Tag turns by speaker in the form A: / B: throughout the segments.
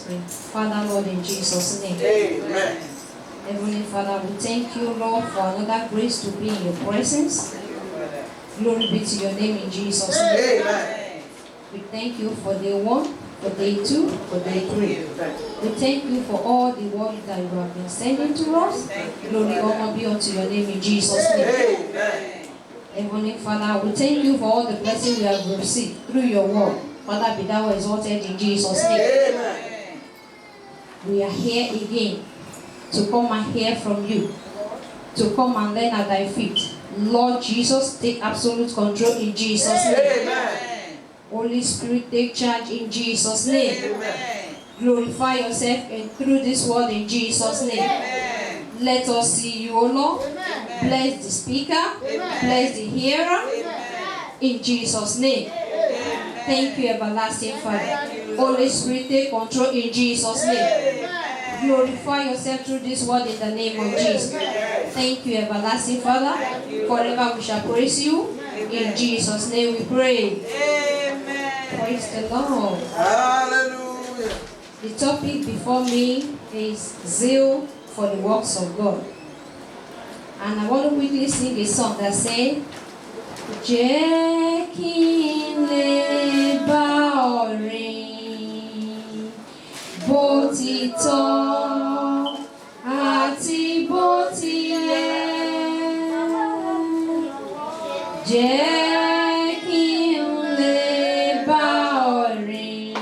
A: us pray. Father, Lord, in Jesus' name.
B: Amen.
A: Heavenly Father, we thank you, Lord, for another grace to be in your presence. Glory be to your name in Jesus' name.
B: Amen.
A: We thank you for day 1, for day 2, for day 3. We thank you for all the work that you have been sending to us. Glory, honor be unto your name in Jesus' name.
B: Amen.
A: Heavenly Father, we thank you for all the blessings we have received through your word. Father, be thou exalted in Jesus' name.
B: Amen.
A: We are here again to come and hear from you, to come and learn at thy feet. Lord Jesus, take absolute control in Jesus' name.
B: Amen.
A: Holy Spirit, take charge in Jesus' name.
B: Amen.
A: Glorify yourself and through this word in Jesus' name.
B: Amen.
A: Let us see you, O Lord.
B: Amen.
A: Bless the speaker. Bless the hearer.
B: Amen.
A: In Jesus' name.
B: Amen.
A: Thank you, everlasting Father.
B: Thank you,
A: Holy Spirit, take control in Jesus' name.
B: Amen.
A: Glorify yourself through this word in the name of Jesus. Thank you, everlasting Father. Forever we shall praise you. In Jesus' name we pray.
B: Amen.
A: Praise the Lord.
B: Hallelujah.
A: The topic before me is zeal for the works of God. And I want to quickly sing a song that says, Jẹ́ kí n lè bá ọ rìn bó ti tọ́ àti bó ti yẹ. Jẹ́ kí n lè bá ọ rìn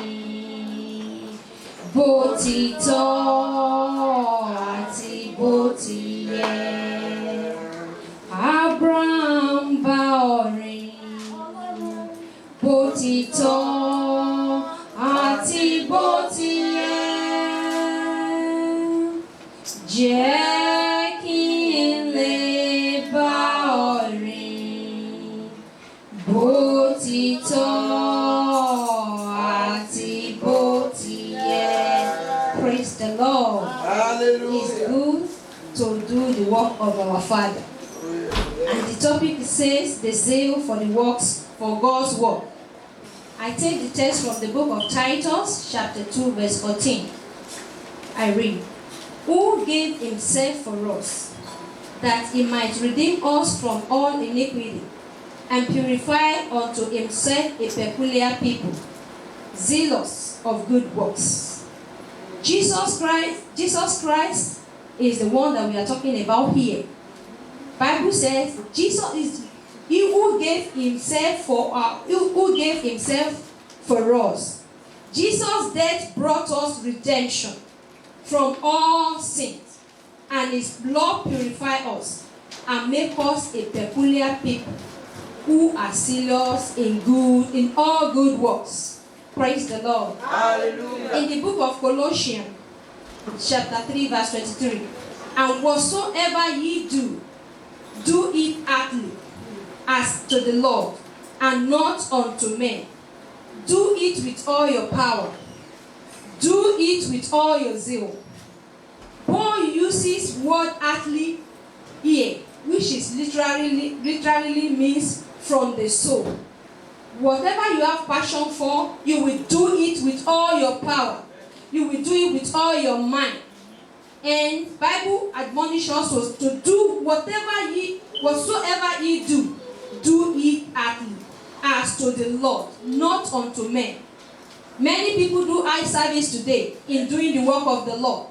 A: bó ti tọ́ àti bó ti yẹ. Abraham bá ọ rìn bó ti tọ́ àti bó ti yẹ. Jẹ́ kí n lè bá ọ rìn bó ti tọ́ àti bó ti yẹ. Praise the Lord.
B: Hallelujah.
A: It's good to do the work of our Father. And the topic says the zeal for the works for God's work. I take the text from the book of Titus, chapter 2, verse 14. I read, Who gave himself for us, that he might redeem us from all iniquity, and purify unto himself a peculiar people, zealous of good works. Jesus Christ is the one that we are talking about here. Bible says Jesus is he who gave himself for us. Jesus' death brought us redemption from all sins, and his blood purified us and make us a peculiar people who are zealous in all good works. Praise the Lord.
B: Hallelujah.
A: In the book of Colossians, chapter 3, verse 23, and whatsoever ye do it heartily, as to the Lord, and not unto men. Do it with all your power. Do it with all your zeal. Paul uses word heartily here, which is literally means from the soul. Whatever you have passion for, you will do it with all your power. You will do it with all your mind. And Bible admonishes us to do whatsoever ye do it heartily, as to the Lord, not unto men. Many people do eye service today in doing the work of the Lord.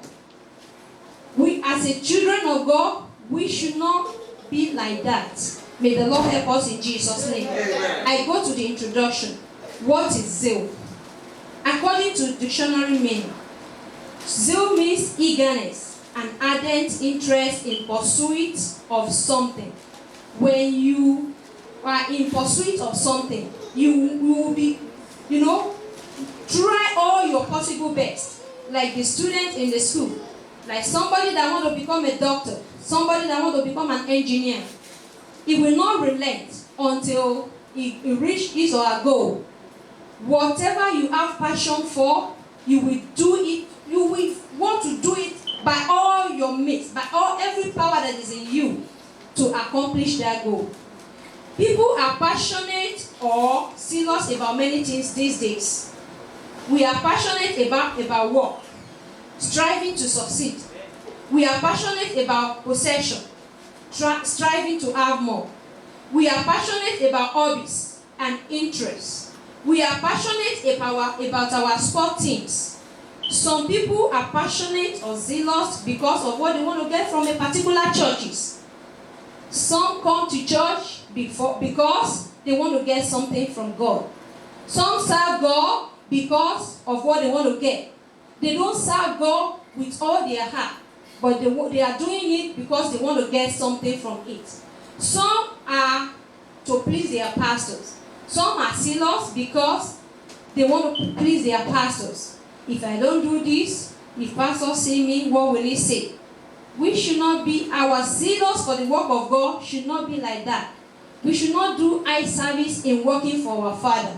A: We, as a children of God, we should not be like that. May the Lord help us in Jesus' name.
B: Amen.
A: I go to the introduction. What is zeal? According to dictionary meaning, zeal means eagerness, an ardent interest in pursuit of something. When you are in pursuit of something, you will be, try all your possible best. Like the student in the school, like somebody that want to become a doctor, somebody that want to become an engineer. He will not relent until he reach his or her goal. Whatever you have passion for, you will do it. You will want to do it by all your means, by every power that is in you to accomplish that goal. People are passionate or serious about many things these days. We are passionate about work. striving to succeed. We are passionate about possession, striving to have more. We are passionate about hobbies and interests. We are passionate about our sport teams. Some people are passionate or zealous because of what they want to get from a particular churches. Some come to church because they want to get something from God. Some serve God because of what they want to get. They don't serve God with all their heart, but they are doing it because they want to get something from it. Some are to please their pastors. Some are zealous because they want to please their pastors. If I don't do this, if pastor see me, what will he say? We should not be, our zealous for the work of God should not be like that. We should not do eye service in working for our Father.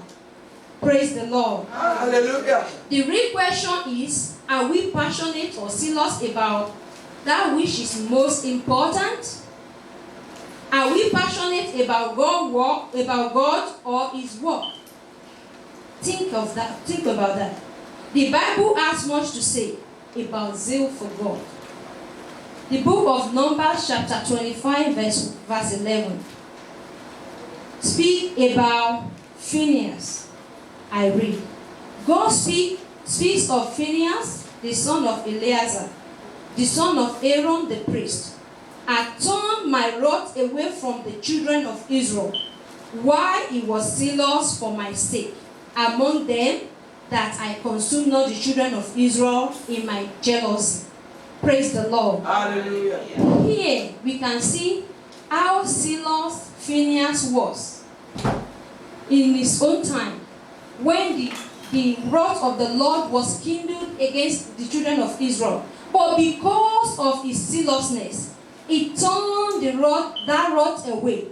A: Praise the Lord.
B: Hallelujah.
A: The real question is, are we passionate or zealous about that which is most important? Are we passionate about God or His work? Think about that. The Bible has much to say about zeal for God. The book of Numbers chapter 25 verse 11 speak about Phinehas. I read. God speaks of Phinehas, the son of Eleazar, the son of Aaron the priest. I turned my wrath away from the children of Israel, while he was zealous for my sake among them, that I consumed not the children of Israel in my jealousy. Praise the Lord.
B: Hallelujah.
A: Here we can see how zealous Phinehas was in his own time, when the wrath of the Lord was kindled against the children of Israel. But because of his zealousness, he turned that wrath away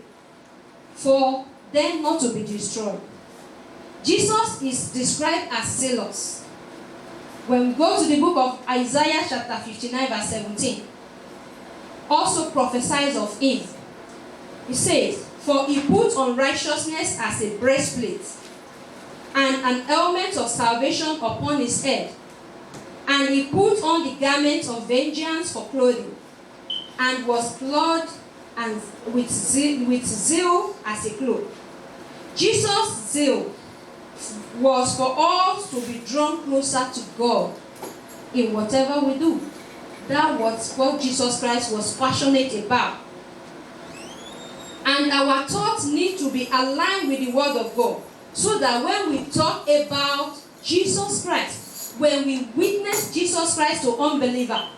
A: for them not to be destroyed. Jesus is described as zealous. When we go to the book of Isaiah chapter 59 verse 17, also prophesies of him. He says, for he put on righteousness as a breastplate, and an helmet of salvation upon his head. And he put on the garment of vengeance for clothing, and was clothed with zeal as a cloak. Jesus' zeal was for us to be drawn closer to God in whatever we do. That was what Jesus Christ was passionate about. And our thoughts need to be aligned with the Word of God, so that when we talk about Jesus Christ, when we witness Jesus Christ to unbeliever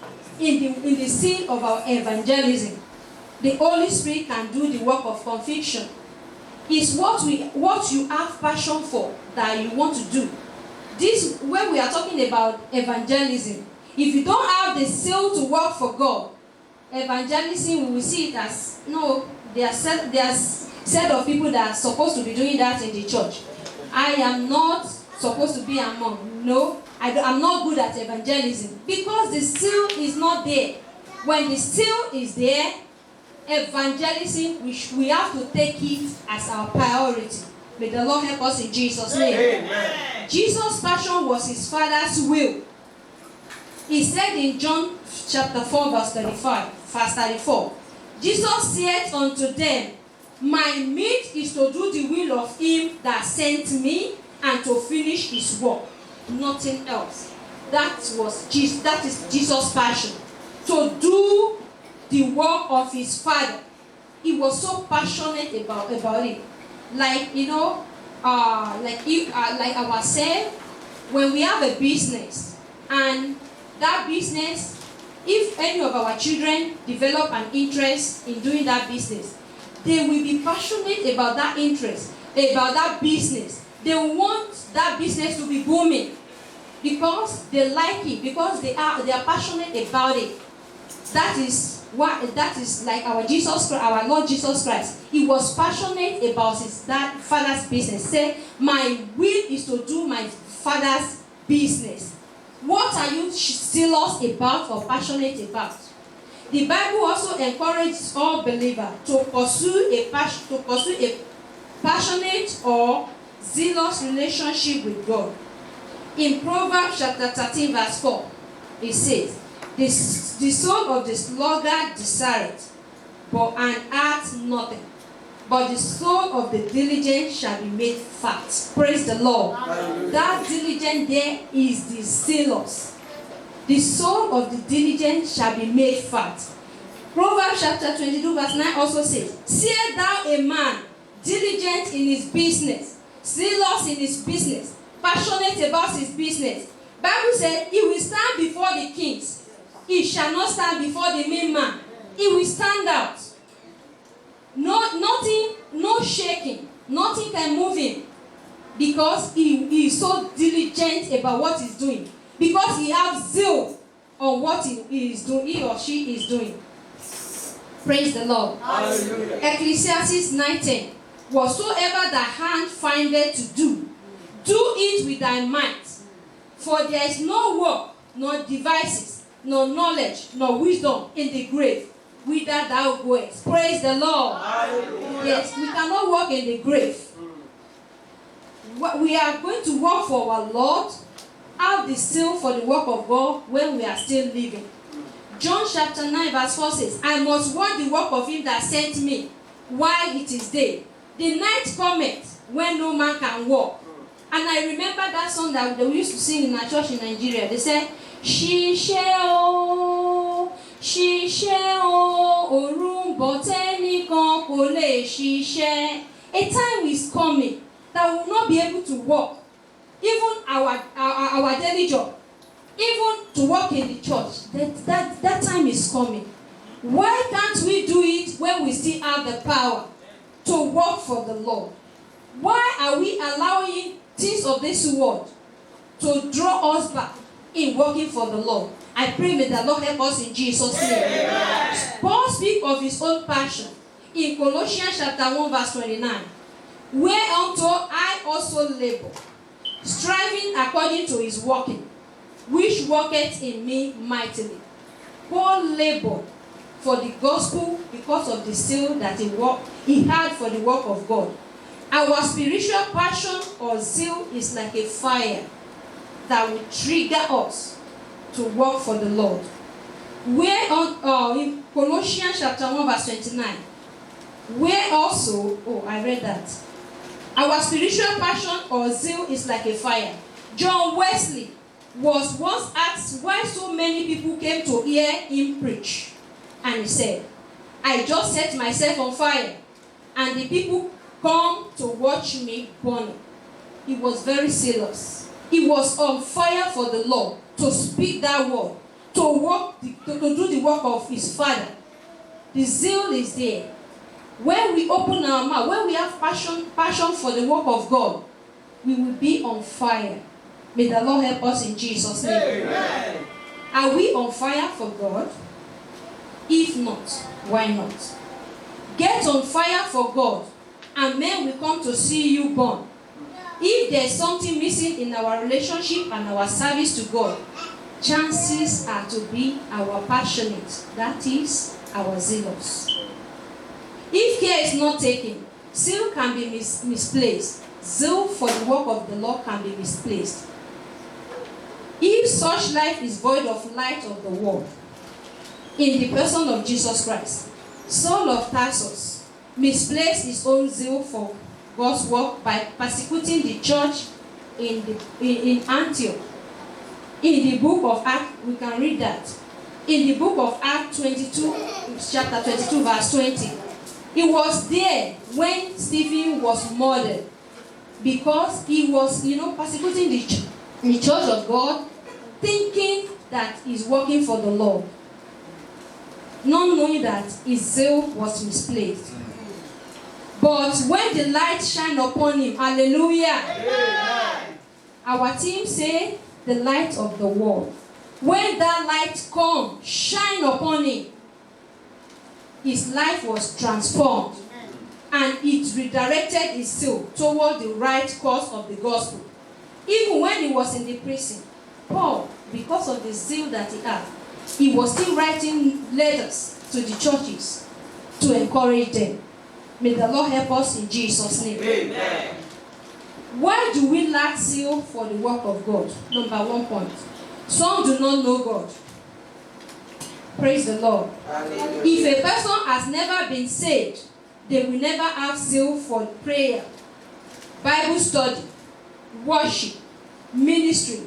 A: in the scene of our evangelism, the Holy Spirit can do the work of conviction. It's what you have passion for that you want to do. This, when we are talking about evangelism, if you don't have the zeal to work for God, evangelism, we will see it as, no, there are set of people that are supposed to be doing that in the church. I am not supposed to be among. No, I'm not good at evangelism because the zeal is not there. When the zeal is there, evangelism, we have to take it as our priority. May the Lord help us in Jesus' name.
B: Amen.
A: Jesus' passion was his Father's will. He said in John chapter 4 verse 34, Jesus said unto them, my meat is to do the will of him that sent me, and to finish his work, nothing else. That is Jesus' passion, to do the work of his Father. He was so passionate about it. Like, like ourselves, when we have a business, and that business, if any of our children develop an interest in doing that business, they will be passionate about that interest, about that business. They want that business to be booming because they like it, because they are passionate about it. That is like our Lord Jesus Christ. He was passionate about that Father's business. Say, my will is to do my Father's business. What are you zealous about or passionate about? The Bible also encourages all believers to pursue a passionate or zealous relationship with God. In Proverbs chapter 13 verse 4, it says, the soul of the sluggard desireth, and hath nothing. But the soul of the diligent shall be made fat. Praise the Lord.
B: Hallelujah.
A: That diligent there is the zealous. The soul of the diligent shall be made fat. Proverbs chapter 22 verse 9 also says, "Seest thou a man diligent in his business, zealous in his business, passionate about his business?" Bible said, "He will stand before the kings. He shall not stand before the mean man. He will stand out. Nothing, no shaking, nothing can move him, because he is so diligent about what he's doing, because he has zeal on what he is doing, he or she is doing." Praise the Lord.
B: Hallelujah.
A: Ecclesiastes 9:10. "Whatsoever thy hand findeth to do, do it with thy might. For there is no work, nor devices, nor knowledge, nor wisdom in the grave, whither thou goest." Praise the Lord.
B: Hallelujah.
A: Yes, we cannot walk in the grave. We are going to work for our Lord, have the zeal for the work of God when we are still living. John chapter 9 verse 4 says, "I must work the work of him that sent me while it is day. The night cometh when no man can walk." And I remember that song that we used to sing in our church in Nigeria. They said, "Ṣiṣẹ́ o, ṣiṣẹ́ o, òru ń bọ̀ tẹ́nìkan kò lè ṣiṣẹ́." A time is coming that we will not be able to walk, even our daily job, even to work in the church. That time is coming. Why can't we do it when we still have the power to work for the Lord? Why are we allowing things of this world to draw us back in working for the Lord? I pray may the Lord help us in Jesus' name. Amen. Paul speaks of his own passion in Colossians chapter 1 verse 29. "Whereunto I also labor, striving according to his working, which worketh in me mightily." Paul labored for the gospel because of the zeal that he had for the work of God. Our spiritual passion or zeal is like a fire that will trigger us to work for the Lord. In Colossians chapter 1 verse 29, where also, I read that. Our spiritual passion or zeal is like a fire. John Wesley was once asked why so many people came to hear him preach. And he said, "I just set myself on fire, and the people come to watch me burn." He was very zealous. He was on fire for the Lord, to speak that word, to do the work of his Father. The zeal is there. When we open our mouth, when we have passion for the work of God, we will be on fire. May the Lord help us in Jesus' name.
B: Amen.
A: Are we on fire for God? If not, why not? Get on fire for God, and men will come to see you burn. If there's something missing in our relationship and our service to God, chances are to be our passionate, that is, our zealous. If care is not taken, zeal can be misplaced. Zeal for the work of the Lord can be misplaced. If such life is void of light of the world, in the person of Jesus Christ, Saul of Tarsus misplaced his own zeal for God's work by persecuting the church in Antioch. In the book of Acts, we can read that. In the book of Acts 22, chapter 22, verse 20. He was there when Stephen was murdered, because he was, persecuting the church of God, thinking that he's working for the Lord, not knowing that his zeal was misplaced. But when the light shined upon him, hallelujah.
B: Amen.
A: Our team say the light of the world. When that light come, shine upon him, his life was transformed, and it redirected his zeal toward the right course of the gospel. Even when he was in the prison, Paul, because of the zeal that he had, he was still writing letters to the churches to encourage them. May the Lord help us in Jesus' name.
B: Amen.
A: Why do we lack zeal for the work of God? Number 1 point. Some do not know God. Praise the Lord. If a person has never been saved, they will never have zeal for prayer, Bible study, worship, ministry,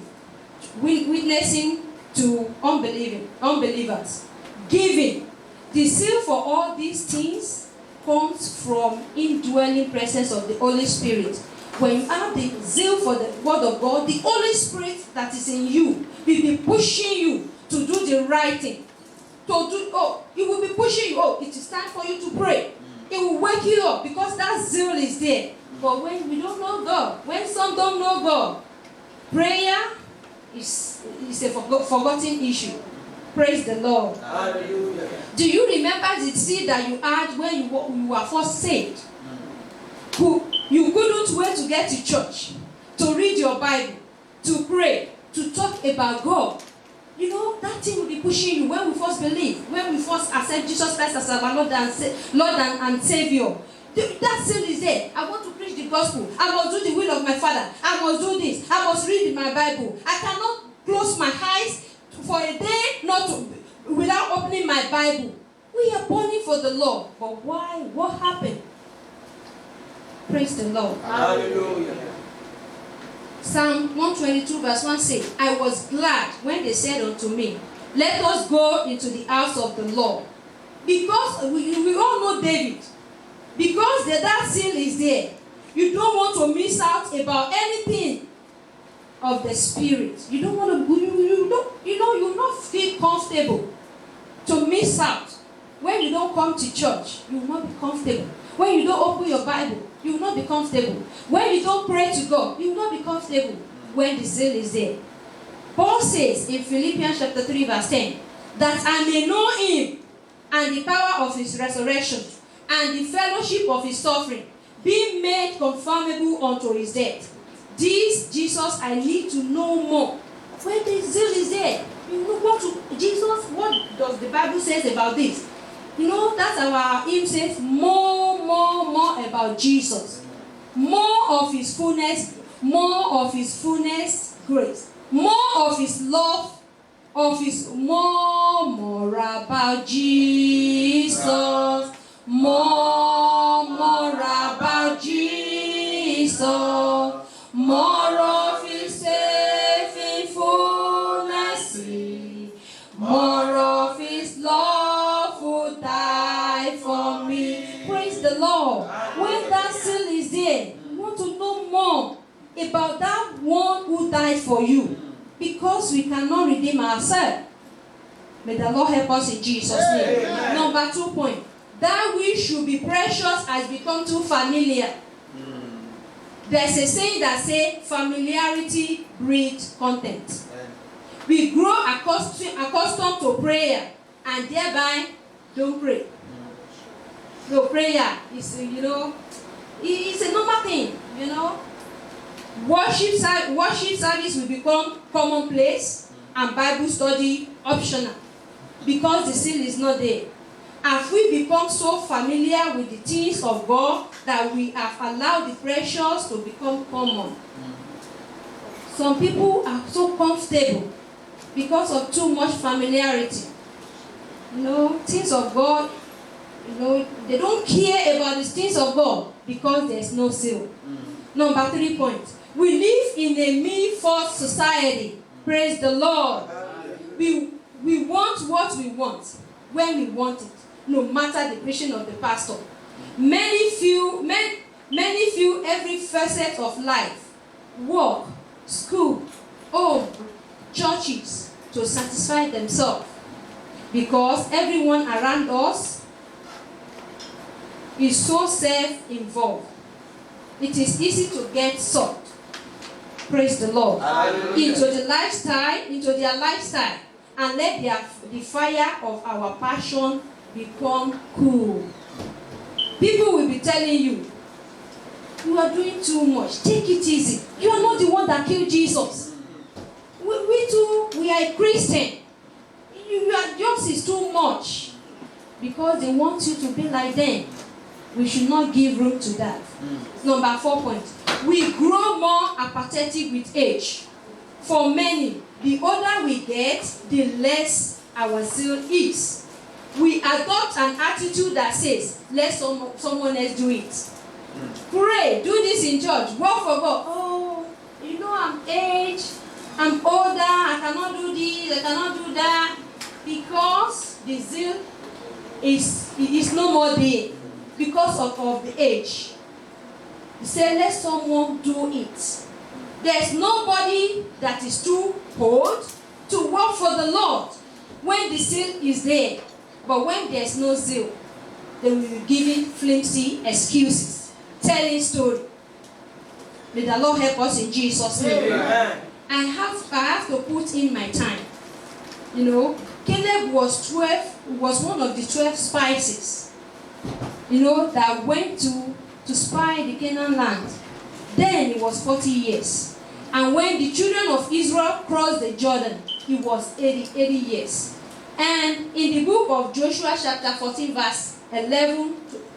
A: witnessing to unbelievers, giving. The zeal for all these things comes from indwelling presence of the Holy Spirit. When you have the zeal for the word of God, the Holy Spirit that is in you will be pushing you to do the right thing. It will be pushing you. Oh, it is time for you to pray. It will wake you up because that zeal is there. But when we don't know God, when some don't know God, prayer is a forgotten issue. Praise the Lord.
B: Hallelujah.
A: Do you remember the seed that you had when you were first saved? You couldn't wait to get to church, to read your Bible, to pray, to talk about God. You know, that thing will be pushing you when we first believe, when we first accept Jesus Christ as our Lord and Savior. That zeal is there. I want to preach the gospel. I must do the will of my Father. I must do this. I must read my Bible. I cannot close my eyes for a day without opening my Bible. We are burning for the Lord. But why? What happened? Praise the Lord.
B: Hallelujah.
A: Psalm 122 verse 1 says, I was glad when they said unto me, let us go into the house of the Lord. Because we all know David. Because that seal is there. You don't want to miss out about anything of the Spirit. You don't want to, you not feel comfortable to miss out. When you don't come to church, you will not be comfortable. When you don't open your Bible, you will not be comfortable. When you don't pray to God, you will not be comfortable when the zeal is there. Paul says in Philippians chapter 3 verse 10, that I may know him and the power of his resurrection and the fellowship of his suffering, being made conformable unto his death. This Jesus I need to know more. When the zeal is there, you go to Jesus. What does the Bible say about this? You know, that's our hymn says, more about Jesus. More of his fullness grace. More of his love, more about Jesus. More about Jesus. More of his saving fullness. More of his love who died for me. Praise the Lord. When that seal is there, you want to know more about that one who died for you. Because we cannot redeem ourselves. May the Lord help us in Jesus' name.
B: Amen.
A: Number 2 point. That which should be precious has become too familiar. There's a saying that says familiarity breeds contempt. We grow accustomed to prayer and thereby don't pray. No, prayer is, it's a normal thing, Worship service will become commonplace and Bible study optional because the seal is not there. Have we become so familiar with the things of God that we have allowed the precious to become common? Some people are so comfortable because of too much familiarity. Things of God, they don't care about the things of God because there's no seal. Number 3 point. We live in a me-first society. Praise the Lord. We want what we want when we want it, no matter the preaching of the pastor. Many feel every facet of life, work, school, home, churches, to satisfy themselves. Because everyone around us is so self-involved. It is easy to get sucked. Praise the Lord.
B: Hallelujah.
A: Into their lifestyle, and let the fire of our passion become cool. People will be telling you, you are doing too much. Take it easy. You are not the one that killed Jesus. We too, we are a Christian. Yours is too much. Because they want you to be like them. We should not give room to that. Number 4 point. We grow more apathetic with age. For many, the older we get, the less our zeal is. We adopt an attitude that says, let someone else do it. Pray, do this in church, work for God. Oh, you know I'm aged, I'm older, I cannot do this, I cannot do that. Because the zeal is no more there because of the age. You say, let someone do it. There's nobody that is too old to work for the Lord when the zeal is there. But when there's no zeal, they will be giving flimsy excuses, telling story. May the Lord help us in Jesus' name.
B: Amen.
A: I have to put in my time. You know, Caleb was one of the 12 spies, you know, that went to spy the Canaan land. Then it was 40 years. And when the children of Israel crossed the Jordan, it was 80 years. And in the book of Joshua chapter 14 verse 11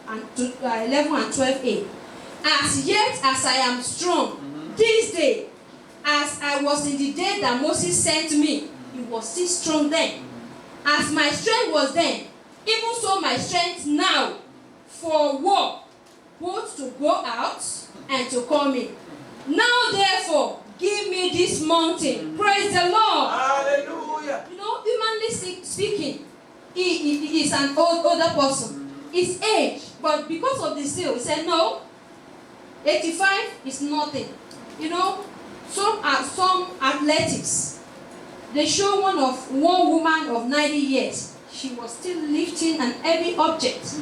A: and 12a, as yet as I am strong this day, as I was in the day that Moses sent me, it was still strong then. As my strength was then, even so my strength now for war, both to go out and to come in. Now therefore, give me this mountain. Praise the Lord.
B: Hallelujah.
A: You know, humanly speaking, he is an older person. His age, but because of the zeal, he said, no, 85 is nothing. You know, some athletics, they show one woman of 90 years. She was still lifting an heavy object.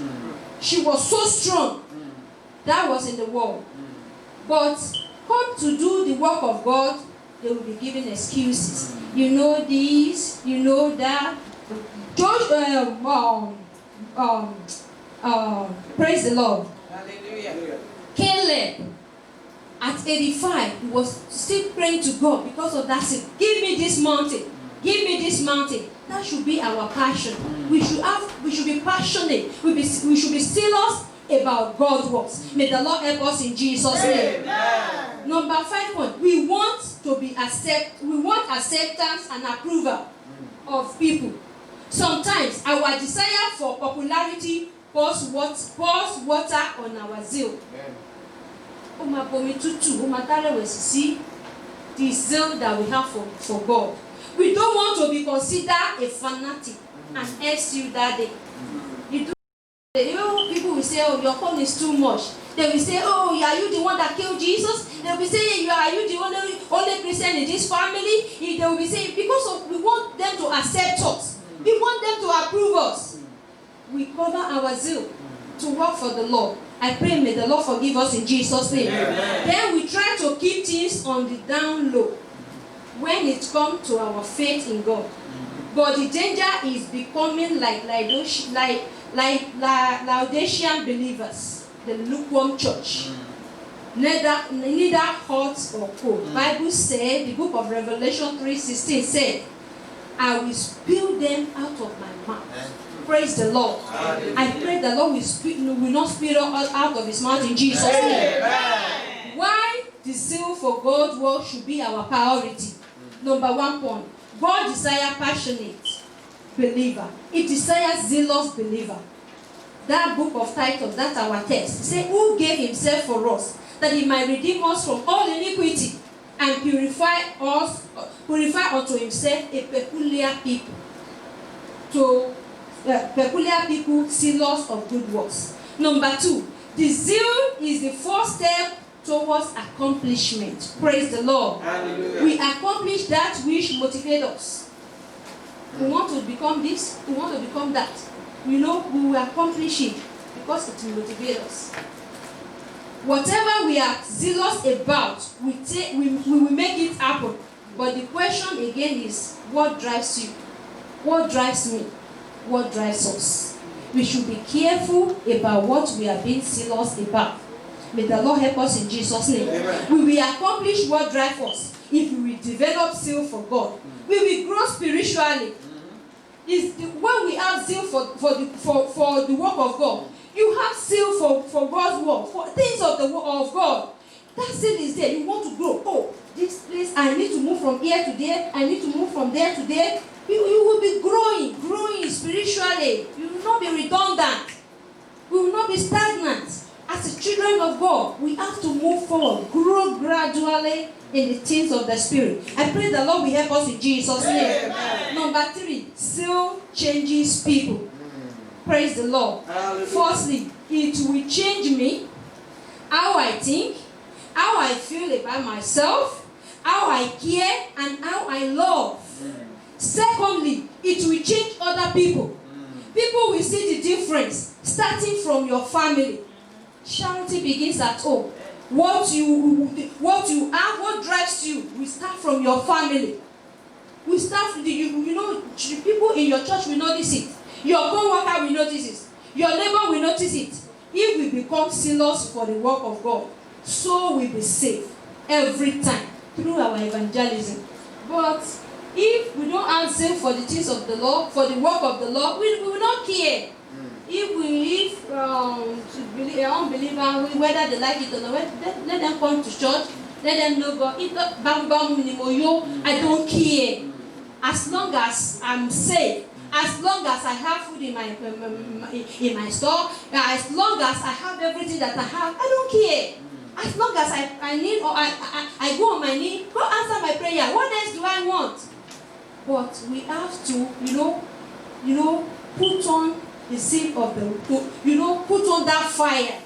A: She was so strong. That was in the world. But come to do the work of God, they will be given excuses. You know this, you know that. Praise the Lord.
B: Hallelujah.
A: Caleb, at 85, he was still praying to God because of that sin. Give me this mountain. Give me this mountain. That should be our passion. We should be passionate. We should be serious about God's works. May the Lord help us in Jesus' name.
B: Amen.
A: Number 5 point. We want acceptance and approval of people. Sometimes our desire for popularity pours water on our zeal. The zeal that we have for God. We don't want to be considered a fanatic and SU that day. People will say, oh, your corn is too much. They will say, oh, are you the one that killed Jesus? They will say, are you the only Christian in this family? They will be saying, because we want them to accept us. We want them to approve us. We cover our zeal to work for the Lord. I pray may the Lord forgive us in Jesus' name.
B: Amen.
A: Then we try to keep things on the down low when it comes to our faith in God. But the danger is becoming like Laodicean believers, the lukewarm church. Neither hot or cold. Bible said, the book of Revelation 3:16 said, I will spew them out of my mouth. Praise the Lord.
B: Hallelujah.
A: I pray the Lord will not spew us out of his mouth in Jesus' name.
B: Amen.
A: Why the zeal for God's work should be our priority. Number 1 point. God desires passionate believer. He desires zealous believer. That book of Titus, that's our text. Say, who gave himself for us, that he might redeem us from all iniquity and purify unto himself a peculiar people. Peculiar people, zealous of good works. Number 2, the zeal is the first step towards accomplishment. Praise the Lord.
B: Hallelujah.
A: We accomplish that which motivates us. We want to become this, we want to become that. We know we will accomplish it because it will motivate us. Whatever we are zealous about, we will make it happen. But the question again is, what drives you? What drives me? What drives us? We should be careful about what we are being zealous about. May the Lord help us in Jesus' name.
B: Amen.
A: We will accomplish what drives us if we will develop zeal for God. We will grow spiritually. When we have zeal for the work of God, you have zeal for God's work, for things of the work of God. That seal is there. You want to grow. Oh, this place, I need to move from here to there. I need to move from there to there. You will be growing spiritually. You will not be redundant. We will not be stagnant. As the children of God, we have to move forward, grow gradually in the things of the Spirit. I pray the Lord will help us in Jesus' name. Number 3, seal changes people. Praise the Lord. Firstly, it will change me, how I think, how I feel about myself, how I care, and how I love. Secondly, it will change other people. People will see the difference starting from your family. Charity begins at home. What you have, what drives you, will start from your family. We start with the people in your church will notice it. Your co-worker will notice it. Your neighbor will notice it. If we become zealous for the work of God, so we be safe every time through our evangelism. But if we don't have zeal for the things of the Lord, for the work of the Lord, we will not care. If unbeliever, whether they like it or not, let them come to church, let them know God. I don't care. As long as I'm safe, as long as I have food in my store, as long as I have everything that I have, I don't care. As long as I need, or I go on my knee, go answer my prayer. What else do I want? But we have to, put on the seal of the, put on that fire.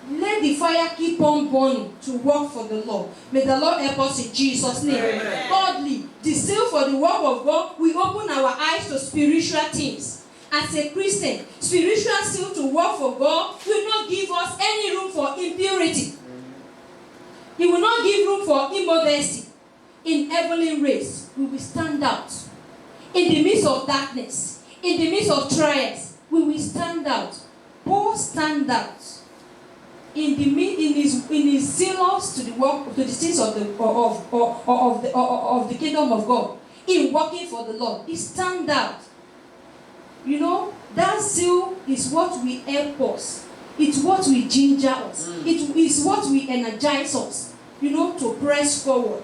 A: Let the fire keep on burning to work for the Lord. May the Lord help us in Jesus' name.
B: Amen.
A: Thirdly, the seal for the work of God will open our eyes to spiritual things. As a Christian, spiritual seal to work for God will not give us any room for impurity. It will not give room for immodesty. In heavenly race, we will stand out. In the midst of darkness, in the midst of trials, we will stand out. Paul stand out. In his zealous to the work, to the things of the kingdom of God, in working for the Lord, he stand out. That zeal is what will help us. It's what will ginger us. It is what will energize us. To press forward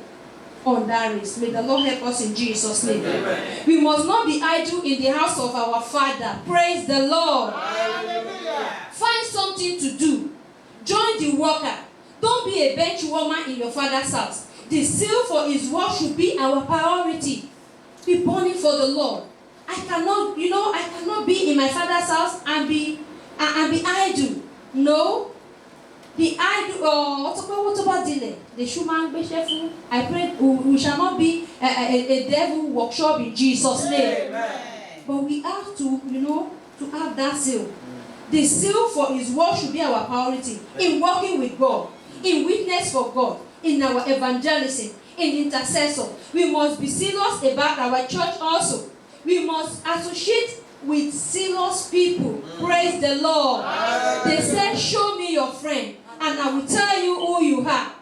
A: on that race. May the Lord help us in Jesus' name.
B: Amen.
A: We must not be idle in the house of our Father. Praise the Lord.
B: Hallelujah.
A: Find something to do. Join the worker. Don't be a bench warmer in your father's house. The zeal for his work should be our priority. Be burning for the Lord. I cannot be in my father's house and be idle. No. The idle, what about delay? The Schumann Besheful. I pray we shall not be a devil workshop in Jesus' name.
B: Amen.
A: But we have to have that zeal. The zeal for his work should be our priority in working with God, in witness for God, in our evangelism, in intercessor. We must be zealous about our church also. We must associate with zealous people. Praise the Lord. They said, show me your friend, and I will tell you who you are.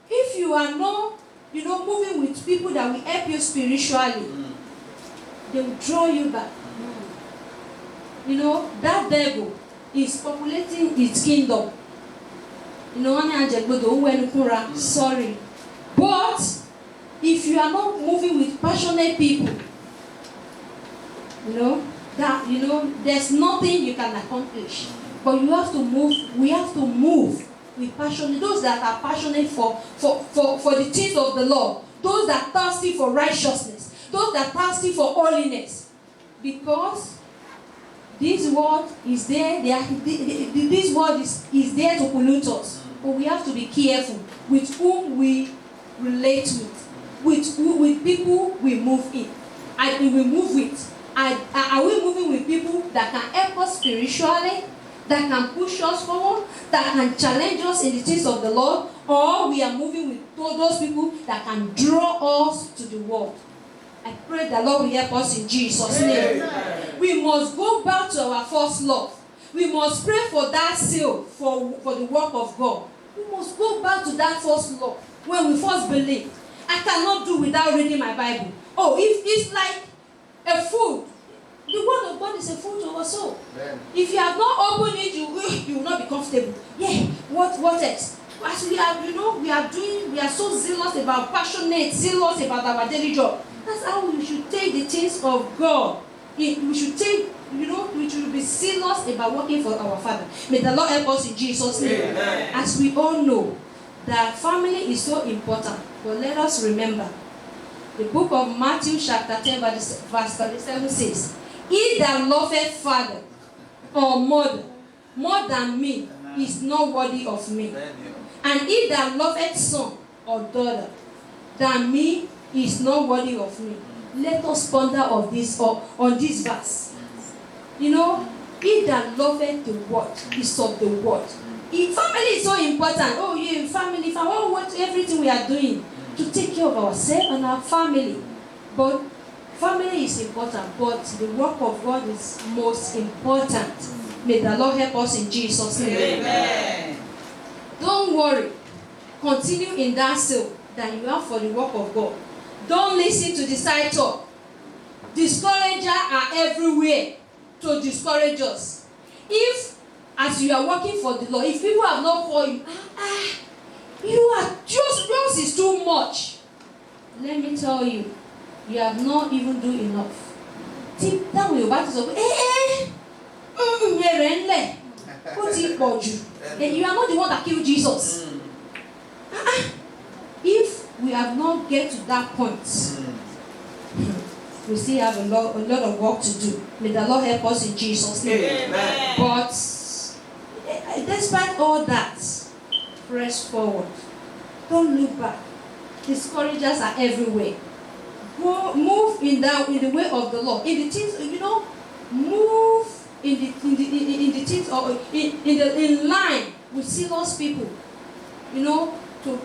A: If you are not, moving with people that will help you spiritually, they will draw you back. That devil is populating its kingdom. Sorry. But if you are not moving with passionate people, there's nothing you can accomplish. But you have to move. We have to move with passion. Those that are passionate for the things of the Lord. Those that are thirsty for righteousness. Those that are thirsty for holiness. Because this world is there. This world is there to pollute us. But we have to be careful with whom we relate with people we move in. And we move with. Are we moving with people that can help us spiritually, that can push us forward, that can challenge us in the things of the Lord, or we are moving with those people that can draw us to the world? I pray the Lord will help us in Jesus' name. Amen. We must go back to our first love. We must pray for that seal for the work of God. We must go back to that first love when we first believed. I cannot do without reading my Bible. Oh, if it's like a food. The word of God is a food to our soul. Amen. If you have not opened it, you will not be comfortable. Yeah, what else? as we are, we are so zealous about, passionate, zealous about our daily job. That's how we should take the things of God. We should take, we should be zealous about working for our Father. May the Lord help us in Jesus' name.
B: Amen.
A: As we all know, that family is so important. But let us remember, the book of Matthew chapter 10 verse 37 says, he that loveth father or mother more than me is not worthy of me. And he that loveth son or daughter than me is not worthy of me. Let us ponder on this verse. He that loveth the word is of the word. Family is so important. Oh, yeah, family. What everything we are doing to take care of ourselves and our family. But family is important, but the work of God is most important. May the Lord help us in Jesus' name.
B: Amen.
A: Don't worry. Continue in that zeal that you have for the work of God. Don't listen to the side talk. Discouragers are everywhere to discourage us. If, as you are working for the Lord, if people have not called you, you are just, yours is too much. Let me tell you, you have not even done enough. Tip that way about to you are not the one that killed Jesus. If we have not get to that point, we still have a lot of work to do. May the Lord help us in Jesus' name.
B: Amen.
A: But despite all that, press forward. Don't look back. Discouragers are everywhere. Go, move in the way of the Lord. In the things, move in line with serious people. To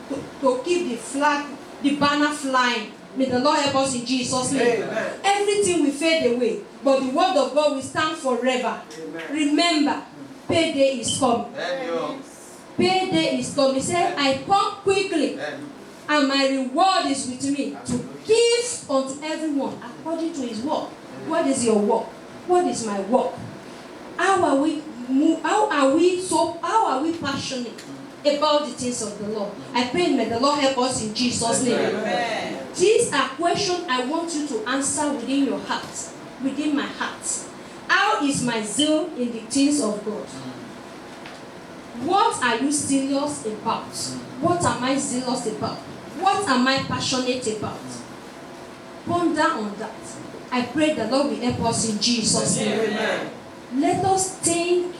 A: keep the flag, the banner flying. May the Lord help us in Jesus' name.
B: Amen.
A: Everything will fade away, but the word of God will stand forever.
B: Amen.
A: Remember, payday is coming.
B: Amen.
A: Payday is coming. He said, I come quickly, and my reward is with me to give unto everyone according to his work. What is your work? What is my work? How are we passionate about the things of the Lord? I pray may the Lord help us in Jesus' name.
B: Amen.
A: These are questions I want you to answer within your heart, within my heart. How is my zeal in the things of God? What are you serious about? What am I zealous about? What am I passionate about? Ponder on that. I pray the Lord will help us in Jesus' name.
B: Amen.
A: Let us take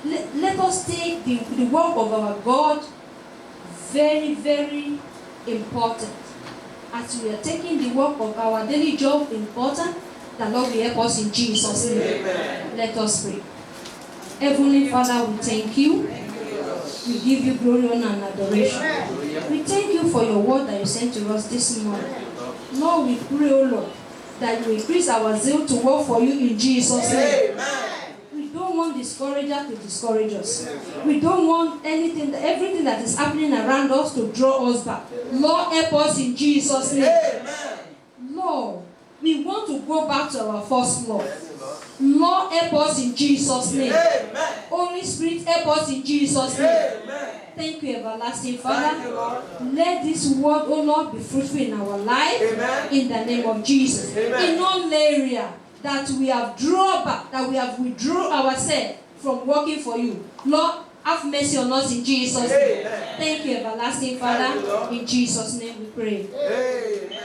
A: the work of our God very, very important. As we are taking the work of our daily job important, the Lord will help us in Jesus' name.
B: Amen.
A: Let us pray. Heavenly Father, we thank you. We give you glory, honor, and adoration. We thank you for your word that you sent to us this morning. Lord, we pray, oh Lord, that you increase our zeal to work for you in Jesus' name.
B: Amen.
A: We don't want discouragers to discourage us. We don't want everything that is happening around us to draw us back. Lord, help us in Jesus' name.
B: Amen.
A: Lord, we want to go back to our first love. Lord, help us in Jesus' name.
B: Amen.
A: Holy Spirit, help us in Jesus' name.
B: Amen.
A: Thank you, everlasting
B: Thank you,
A: Father.
B: Lord.
A: Let this word, oh Lord, be fruitful in our life.
B: Amen.
A: In the name of Jesus.
B: Amen.
A: In all area that we have drawn back, that we have withdrawn ourselves from working for you. Lord, have mercy on us in Jesus' name.
B: Amen.
A: Thank you, everlasting
B: Thank you,
A: Father.
B: Lord.
A: In Jesus' name we pray.
B: Amen.